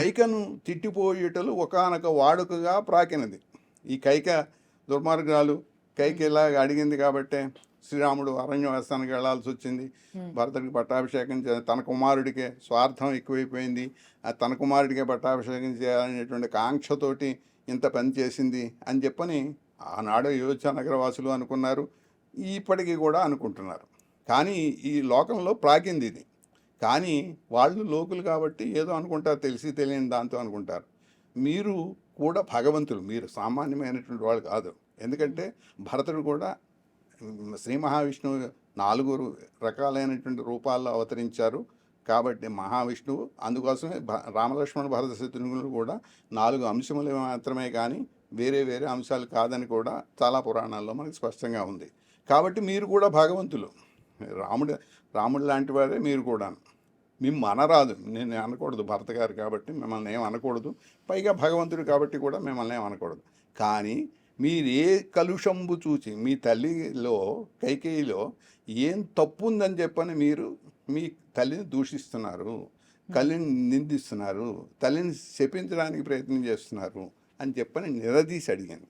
కైకను తిట్టిపోయేటలు ఒకానొక వాడుకగా ప్రాకినది. ఈ కైక దుర్మార్గాలు కైక ఇలాగ అడిగింది కాబట్టే శ్రీరాముడు అరణ్యవాసానికి వెళ్లాల్సి వచ్చింది. భరతుడికి పట్టాభిషేకం తన కుమారుడికే స్వార్థం ఎక్కువైపోయింది. తన కుమారుడికే పట్టాభిషేకం చేయాలనేటువంటి కాంక్షతోటి ఇంత పని చేసింది అని చెప్పని ఆనాడు అయోధ్య నగరవాసులు అనుకున్నారు, ఇప్పటికీ కూడా అనుకుంటున్నారు. కానీ ఈ లోకంలో ప్రాకింది ఇది. కానీ వాళ్ళు లోకులు కాబట్టి ఏదో అనుకుంటారు, తెలిసి తెలియని దాంతో అనుకుంటారు. మీరు కూడా భగవంతులు, మీరు సామాన్యమైనటువంటి వాళ్ళు కాదు. ఎందుకంటే భరతుడు కూడా శ్రీ మహావిష్ణువు 4 రకాలైనటువంటి రూపాల్లో అవతరించారు కాబట్టి మహావిష్ణువు. అందుకోసమే రామలక్ష్మణ భరత శత్రుఘ్నులు కూడా 4 అంశములు మాత్రమే కానీ వేరే వేరే అంశాలు కాదని కూడా చాలా పురాణాల్లో మనకు స్పష్టంగా ఉంది. కాబట్టి మీరు కూడా భగవంతులు, రాముడు లాంటి వారే మీరు కూడా. మిమ్మల్ని అనరాదు, నేను అనకూడదు భరత గారు కాబట్టి మిమ్మల్ని ఏం అనకూడదు, పైగా భగవంతుడు కాబట్టి కూడా మిమ్మల్ని ఏం అనకూడదు. కానీ మీరు ఏ కలుషంబు చూచి మీ తల్లిలో కైకేయిలో ఏం తప్పు ఉందని చెప్పని మీరు మీ తల్లిని దూషిస్తున్నారు, తల్లిని నిందిస్తున్నారు, తల్లిని శపించడానికి ప్రయత్నం చేస్తున్నారు అని చెప్పని నిలదీసి అడిగాను.